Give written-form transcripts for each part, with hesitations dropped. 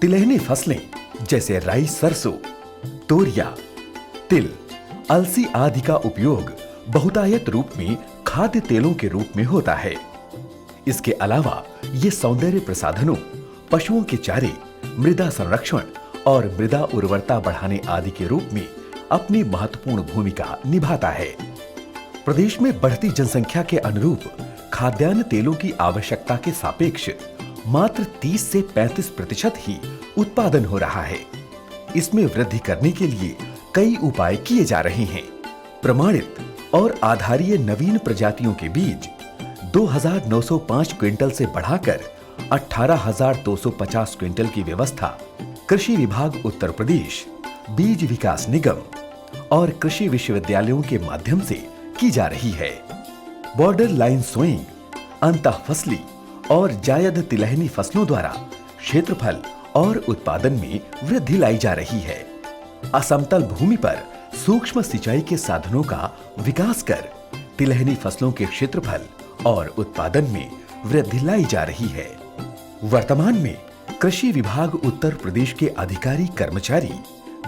तिलहनी फसलें जैसे राई, सरसों, तोरिया, तिल, अलसी आदि का उपयोग बहुतायत रूप में खाद्य तेलों के रूप में होता है। इसके अलावा ये सौंदर्य प्रसाधनों, पशुओं के चारे, मृदा संरक्षण और मृदा उर्वरता बढ़ाने आदि के रूप में अपनी महत्वपूर्ण भूमिका निभाता है। प्रदेश में बढ़ती जनसंख्या के अनुरूप खाद्यान्न तेलों की आवश्यकता के सापेक्ष मात्र 30 से 35% ही उत्पादन हो रहा है। इसमें वृद्धि करने के लिए कई उपाय किए जा रहे हैं। प्रमाणित और आधारीय नवीन प्रजातियों के बीज 2,905 क्विंटल से बढ़ाकर 18,250 क्विंटल की व्यवस्था कृषि विभाग उत्तर प्रदेश, बीज विकास निगम और कृषि विश्वविद्यालयों के माध्यम से की जा रही है। बॉर्डर लाइन सोइंग, अंतः फसली और जायद तिलहनी फसलों द्वारा क्षेत्रफल और उत्पादन में वृद्धि लाई जा रही है। असमतल भूमि पर सूक्ष्म सिंचाई के साधनों का विकास कर तिलहनी फसलों के क्षेत्रफल और उत्पादन में वृद्धि लाई जा रही है। वर्तमान में कृषि विभाग उत्तर प्रदेश के अधिकारी कर्मचारी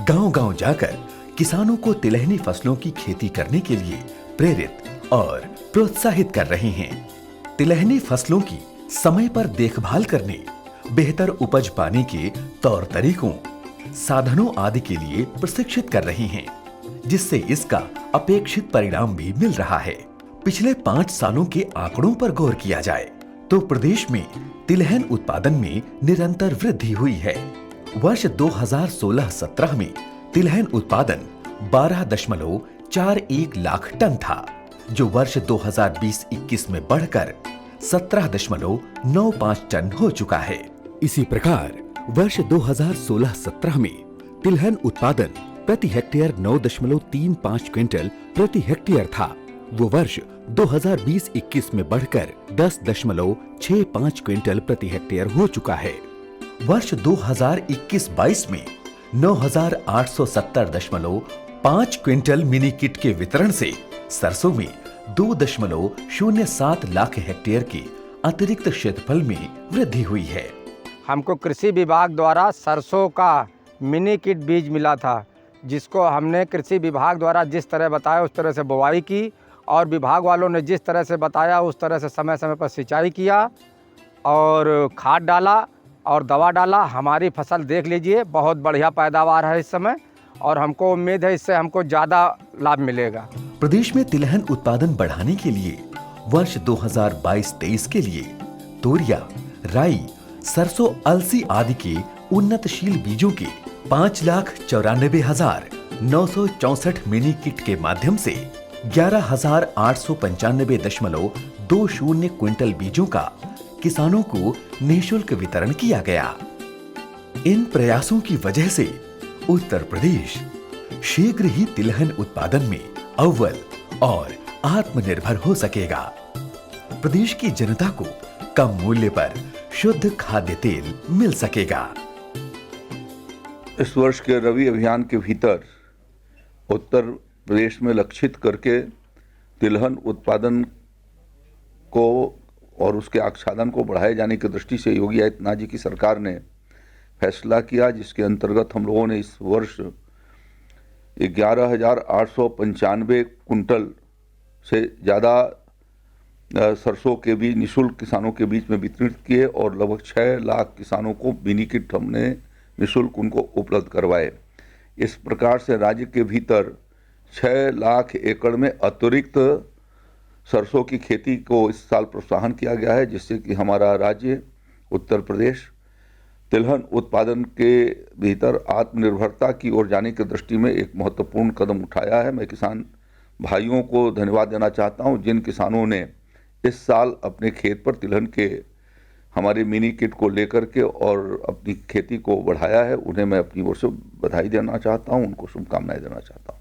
गांव-गांव जाकर किसानों को तिलहनी फसलों की खेती करने के लिए प्रेरित और प्रोत्साहित कर रहे हैं। तिलहनी फसलों की समय पर देखभाल करने, बेहतर उपज पाने के तौर तरीकों, साधनों आदि के लिए प्रशिक्षित कर रहे हैं, जिससे इसका अपेक्षित परिणाम भी मिल रहा है। पिछले 5 सालों के आंकड़ों पर गौर किया जाए तो प्रदेश में तिलहन उत्पादन में निरंतर वृद्धि हुई है। वर्ष 2016-17 में तिलहन उत्पादन 12.41 लाख टन था, जो वर्ष 2020-21 में बढ़कर 17.95 टन हो चुका है। इसी प्रकार वर्ष 2016-17 में तिलहन उत्पादन प्रति हेक्टेयर 9.35 क्विंटल प्रति हेक्टेयर था, वो वर्ष 2020-21 में बढ़कर 10.65 क्विंटल प्रति हेक्टेयर हो चुका है। वर्ष 2021-22 में 9,870.5 क्विंटल मिनी किट के वितरण से सरसों में 2.07 लाख हेक्टेयर के अतिरिक्त क्षेत्रफल में वृद्धि हुई है। हमको कृषि विभाग द्वारा सरसों का मिनी किट बीज मिला था, जिसको हमने कृषि विभाग द्वारा जिस तरह बताया उस तरह से बुवाई की और विभाग वालों ने जिस तरह से बताया उस तरह से समय समय पर सिंचाई किया और खाद डाला और दवा डाला। हमारी फसल देख लीजिए, बहुत बढ़िया पैदावार है इस समय और हमको उम्मीद है इससे हमको ज़्यादा लाभ मिलेगा। प्रदेश में तिलहन उत्पादन बढ़ाने के लिए वर्ष 2022-23 के लिए तोरिया, राई, सरसों, अलसी आदि के उन्नतशील बीजों के 5,94,964 मिनी किट के माध्यम से 11,895.20 क्विंटल बीजों का किसानों को निःशुल्क वितरण किया गया। इन प्रयासों की वजह से उत्तर प्रदेश शीघ्र ही तिलहन उत्पादन में अव्वल और आत्मनिर्भर हो सकेगा। प्रदेश की जनता को कम मूल्य पर शुद्ध खाद्य तेल मिल सकेगा। इस वर्ष के रबी अभियान के भीतर उत्तर प्रदेश में लक्षित करके तिलहन उत्पादन को और उसके आच्छादन को बढ़ाए जाने की दृष्टि से योगी आदित्यनाथ जी की सरकार ने फैसला किया, जिसके अंतर्गत हम लोगों ने इस वर्ष 11,895 कुंटल से ज़्यादा सरसों के बीज निःशुल्क किसानों के बीच में वितरित किए और लगभग 6 लाख किसानों को मिनी किट हमने निःशुल्क उनको उपलब्ध करवाए। इस प्रकार से राज्य के भीतर 6 लाख एकड़ में अतिरिक्त सरसों की खेती को इस साल प्रोत्साहन किया गया है, जिससे कि हमारा राज्य उत्तर प्रदेश तिलहन उत्पादन के भीतर आत्मनिर्भरता की ओर जाने की दृष्टि में एक महत्वपूर्ण कदम उठाया है। मैं किसान भाइयों को धन्यवाद देना चाहता हूं, जिन किसानों ने इस साल अपने खेत पर तिलहन के हमारे मिनी किट को लेकर के और अपनी खेती को बढ़ाया है। उन्हें मैं अपनी ओर से बधाई देना चाहता हूं, उनको शुभकामनाएं देना चाहता हूं।